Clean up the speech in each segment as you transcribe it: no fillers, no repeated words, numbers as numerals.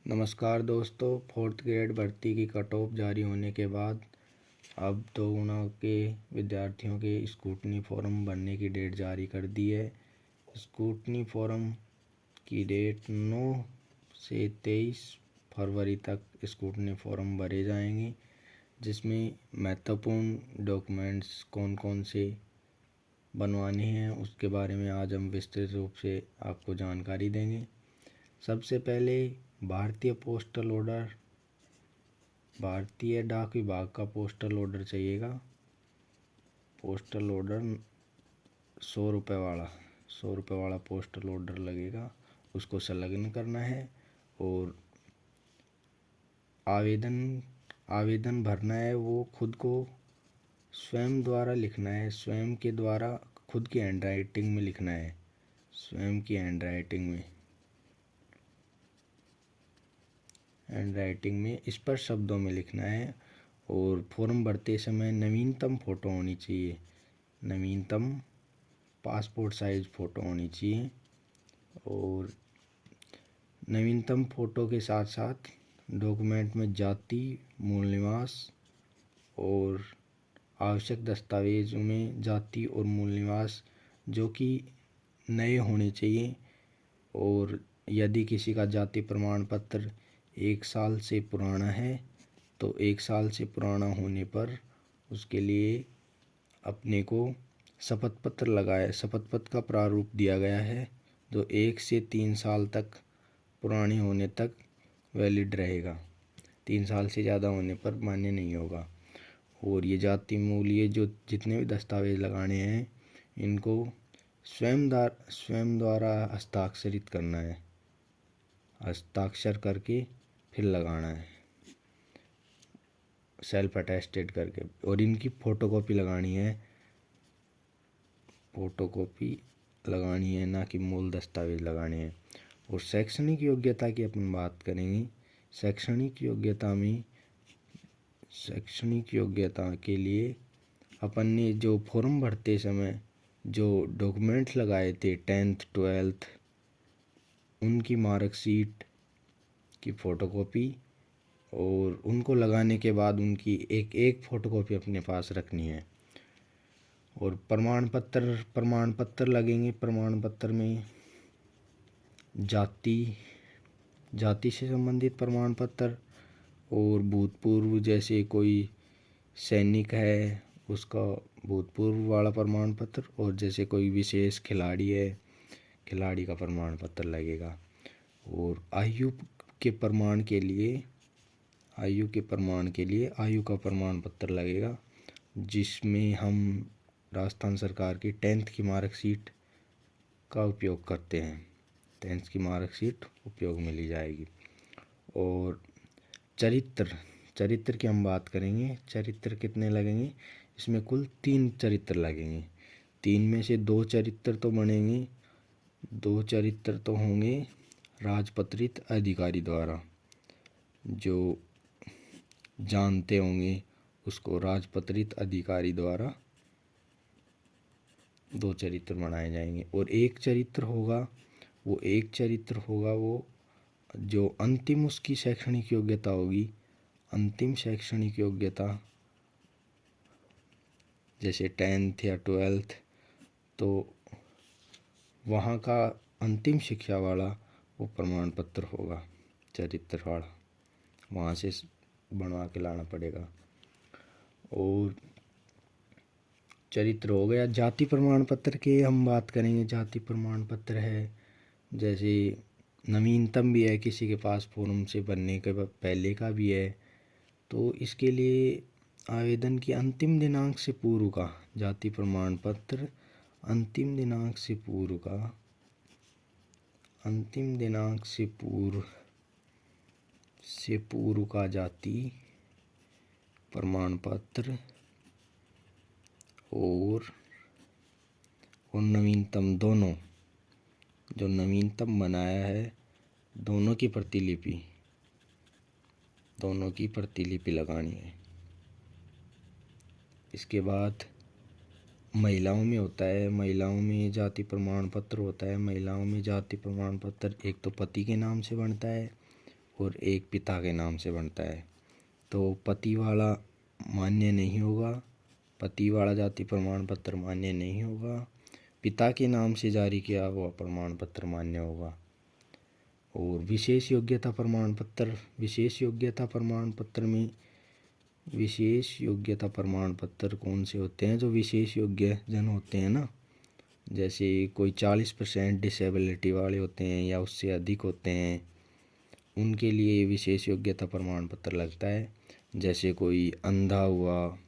नमस्कार दोस्तों, fourth grade भर्ती की कट ऑफ जारी होने के बाद अब तो गुना के विद्यार्थियों के स्क्रूटनी फॉर्म भरने की डेट जारी कर दी है। स्क्रूटनी फॉर्म की डेट 9 से 23 फरवरी तक स्क्रूटनी फॉर्म भरे जाएंगे, जिसमें महत्वपूर्ण डॉक्यूमेंट्स कौन कौन से बनवाने हैं उसके बारे में आज हम विस्तृत रूप से आपको जानकारी देंगे। सबसे पहले भारतीय पोस्टल ऑर्डर, भारतीय डाक विभाग का पोस्टल ऑर्डर चाहिएगा। पोस्टल ऑर्डर 100 रुपये वाला पोस्टल ऑर्डर लगेगा, उसको संलग्न करना है और आवेदन भरना है। वो खुद को स्वयं द्वारा लिखना है, स्वयं के द्वारा खुद की हैंड राइटिंग में लिखना है, स्वयं की हैंड राइटिंग में स्पष्ट शब्दों में लिखना है। और फॉर्म भरते समय नवीनतम फ़ोटो होनी चाहिए, नवीनतम पासपोर्ट साइज़ फ़ोटो होनी चाहिए। और नवीनतम फ़ोटो के साथ साथ डॉक्यूमेंट में जाति, मूल निवास और आवश्यक दस्तावेज़ों में जाति और मूल निवास जो कि नए होने चाहिए। और यदि किसी का जाति प्रमाण पत्र 1 साल से पुराना है तो 1 साल से पुराना होने पर उसके लिए अपने को शपथ पत्र का प्रारूप दिया गया है, जो 1 से 3 साल तक पुराने होने तक वैलिड रहेगा, 3 साल से ज़्यादा होने पर मान्य नहीं होगा। और ये जाति मूल, ये जो जितने भी दस्तावेज लगाने हैं इनको स्वयं द्वारा हस्ताक्षरित करना है, हस्ताक्षर करके फिर लगाना है, सेल्फ अटेस्टेड करके। और इनकी फ़ोटोकॉपी लगानी है, ना कि मूल दस्तावेज लगाने हैं। और शैक्षणिक योग्यता की अपन बात करेंगे। शैक्षणिक योग्यता के लिए अपन ने जो फॉर्म भरते समय जो डॉक्यूमेंट्स लगाए थे 10th 12th उनकी मार्कशीट की फ़ोटोकॉपी, और उनको लगाने के बाद उनकी एक फ़ोटोकॉपी अपने पास रखनी है। और प्रमाण पत्र लगेंगे। प्रमाण पत्र में जाति से संबंधित प्रमाण पत्र और भूतपूर्व, जैसे कोई सैनिक है उसका भूतपूर्व वाला प्रमाण पत्र, और जैसे कोई विशेष खिलाड़ी है, खिलाड़ी का प्रमाण पत्र लगेगा। और आयु के प्रमाण के लिए आयु का प्रमाण पत्र लगेगा, जिसमें हम राजस्थान सरकार की 10th की मार्कशीट का उपयोग करते हैं, 10th की मार्कशीट उपयोग में ली जाएगी। और चरित्र की हम बात करेंगे। चरित्र कितने लगेंगे? इसमें कुल 3 चरित्र लगेंगे। 3 में से 2 चरित्र तो बनेंगे, 2 चरित्र तो होंगे राजपत्रित अधिकारी द्वारा, जो जानते होंगे उसको, राजपत्रित अधिकारी द्वारा 2 चरित्र बनाए जाएंगे। और एक चरित्र होगा वो जो अंतिम उसकी शैक्षणिक योग्यता होगी, अंतिम शैक्षणिक योग्यता जैसे 10th या 12th, तो वहाँ का अंतिम शिक्षा वाला वो प्रमाण पत्र होगा, चरित्र वाला, वहाँ से बनवा के लाना पड़ेगा। और चरित्र हो गया। जाति प्रमाण पत्र के हम बात करेंगे। जाति प्रमाण पत्र है, जैसे नवीनतम भी है, किसी के पास फॉर्म से भरने के पहले का भी है, तो इसके लिए आवेदन की अंतिम दिनांक से पूर्व का जाति प्रमाण पत्र, अंतिम दिनांक से पूर्व का जाति प्रमाण पत्र और नवीनतम, दोनों जो नवीनतम बनाया है दोनों की प्रतिलिपि लगानी है। इसके बाद महिलाओं में होता है, महिलाओं में जाति प्रमाण पत्र होता है। महिलाओं में जाति प्रमाण पत्र एक तो पति के नाम से बनता है और एक पिता के नाम से बनता है। तो पति वाला मान्य नहीं होगा, पति वाला जाति प्रमाण पत्र मान्य नहीं होगा। पिता के नाम से जारी किया हुआ प्रमाण पत्र मान्य होगा। और विशेष योग्यता प्रमाण पत्र, विशेष योग्यता प्रमाण पत्र में विशेष योग्यता प्रमाण पत्र कौन से होते हैं? जो विशेष योग्य जन होते हैं ना, जैसे कोई 40% डिसेबिलिटी वाले होते हैं या उससे अधिक होते हैं, उनके लिए विशेष योग्यता प्रमाण पत्र लगता है। जैसे कोई अंधा हुआ,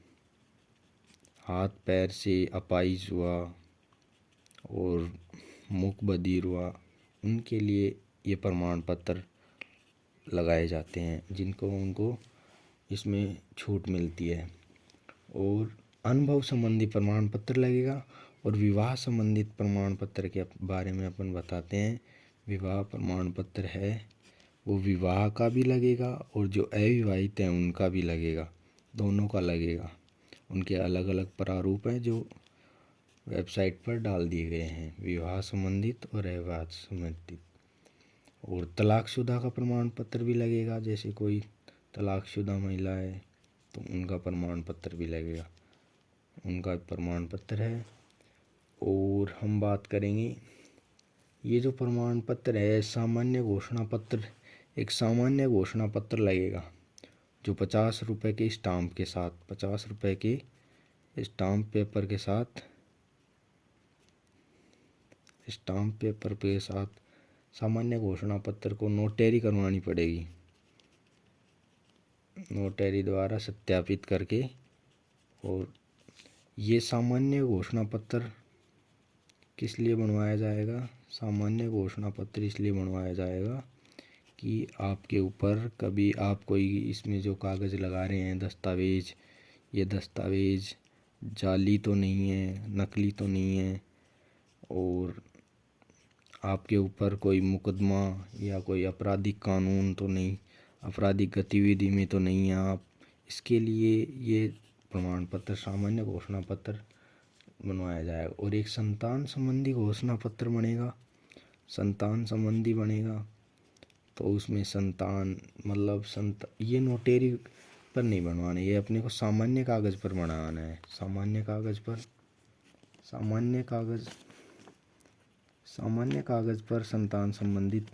हाथ पैर से अपाहिज हुआ और मूक बधिर हुआ, उनके लिए ये प्रमाण पत्र लगाए जाते हैं, जिनको उनको इसमें छूट मिलती है। और अनुभव संबंधी प्रमाण पत्र लगेगा। और विवाह संबंधित प्रमाण पत्र के बारे में अपन बताते हैं। विवाह प्रमाण पत्र है वो विवाह का भी लगेगा और जो अविवाहित हैं उनका भी लगेगा, दोनों का लगेगा। उनके अलग अलग प्रारूप हैं जो वेबसाइट पर डाल दिए गए हैं, विवाह संबंधित और अविवाह संबंधित। और तलाकशुदा का प्रमाण पत्र भी लगेगा, जैसे कोई तलाकशुदा महिला है तो उनका प्रमाण पत्र भी लगेगा, उनका प्रमाण पत्र है। और हम बात करेंगे ये जो प्रमाण पत्र है, सामान्य घोषणा पत्र, एक सामान्य घोषणा पत्र लगेगा जो 50 रुपये के स्टाम्प के साथ, 50 रुपये के स्टाम्प पेपर के साथ, स्टाम्प पेपर के साथ सामान्य घोषणा पत्र को नोटरी करवानी पड़ेगी, नोटरी द्वारा सत्यापित करके। और ये सामान्य घोषणा पत्र किस लिए बनवाया जाएगा? सामान्य घोषणा पत्र इसलिए बनवाया जाएगा कि आपके ऊपर कभी आप कोई इसमें जो कागज़ लगा रहे हैं दस्तावेज, ये दस्तावेज जाली तो नहीं है, नकली तो नहीं है, और आपके ऊपर कोई मुकदमा या कोई आपराधिक कानून तो नहीं, आपराधिक गतिविधि में तो नहीं है आप, इसके लिए ये प्रमाण पत्र, सामान्य घोषणा पत्र बनवाया जाएगा। और एक संतान संबंधी घोषणा पत्र बनेगा, संतान संबंधी बनेगा तो उसमें संतान मतलब ये नोटेरी पर नहीं बनवाना, ये अपने को सामान्य कागज़ पर बनाना है, सामान्य कागज़ पर, सामान्य कागज़ पर संतान संबंधित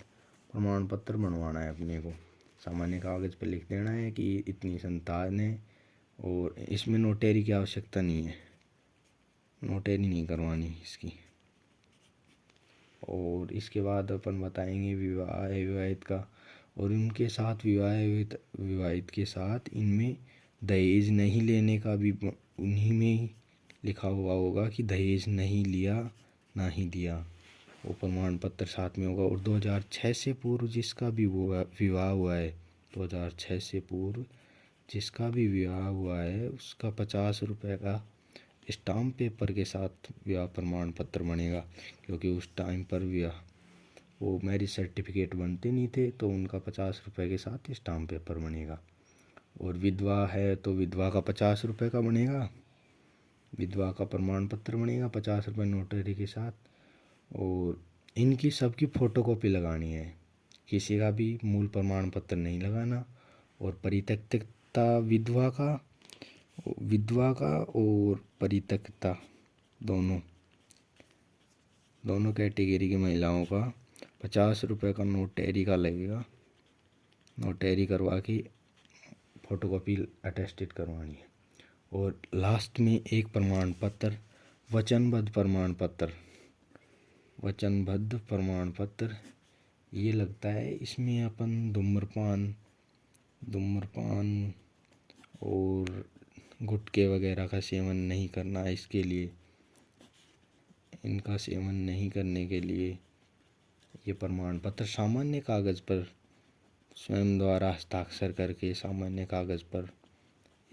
प्रमाण पत्र बनवाना है अपने को। सामान्य कागज़ पर लिख देना है कि इतनी संतान है और इसमें नोटेरी की आवश्यकता नहीं है, नोटेरी नहीं करवानी इसकी। और इसके बाद अपन बताएंगे विवाह विवाहित का। और उनके साथ विवाहित के साथ इनमें दहेज नहीं लेने का भी उन्हीं में ही लिखा हुआ होगा कि दहेज नहीं लिया ना ही दिया, वो प्रमाण पत्र साथ में होगा। और 2006 से पूर्व जिसका भी विवाह हुआ है, 2006 से पूर्व जिसका भी विवाह हुआ है उसका 50 रुपये का स्टाम्प पेपर के साथ विवाह प्रमाण पत्र बनेगा, क्योंकि उस टाइम पर विवाह वो मैरिज सर्टिफिकेट बनते नहीं थे, तो उनका 50 रुपये के साथ स्टाम्प पेपर बनेगा। और विधवा है तो विधवा का 50 रुपये का बनेगा, विधवा का प्रमाण पत्र बनेगा 50 रुपये नोटरी के साथ। और इनकी सबकी फ़ोटोकॉपी लगानी है, किसी का भी मूल प्रमाण पत्र नहीं लगाना। और परित्यक्ता विधवा का और परित्यक्ता दोनों कैटेगरी की महिलाओं का 50 रुपये का नोटरी का लगेगा, नोटरी करवा के फ़ोटोकॉपी अटेस्टेड करवानी है। और लास्ट में एक प्रमाण पत्र, वचनबद्ध प्रमाण पत्र, वचनबद्ध प्रमाण पत्र ये लगता है। इसमें अपन धूम्रपान और गुटखे वगैरह का सेवन नहीं करना है, इसके लिए इनका सेवन नहीं करने के लिए ये प्रमाण पत्र सामान्य कागज़ पर स्वयं द्वारा हस्ताक्षर करके सामान्य कागज़ पर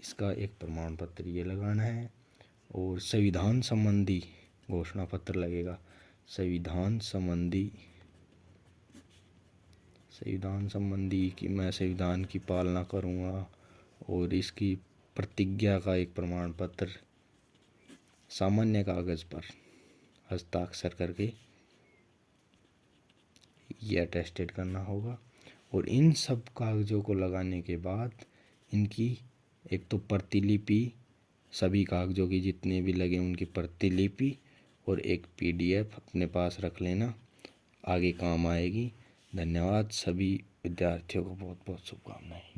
इसका एक प्रमाण पत्र ये लगाना है। और संविधान संबंधी घोषणा पत्र लगेगा, संविधान संबंधी कि मैं संविधान की पालना करूँगा, और इसकी प्रतिज्ञा का एक प्रमाण पत्र सामान्य कागज़ पर हस्ताक्षर करके ये अटेस्टेड करना होगा। और इन सब कागज़ों को लगाने के बाद इनकी एक तो प्रतिलिपि, सभी कागज़ों की जितने भी लगे उनकी प्रतिलिपि और एक PDF अपने पास रख लेना, आगे काम आएगी। धन्यवाद। सभी विद्यार्थियों को बहुत बहुत शुभकामनाएं।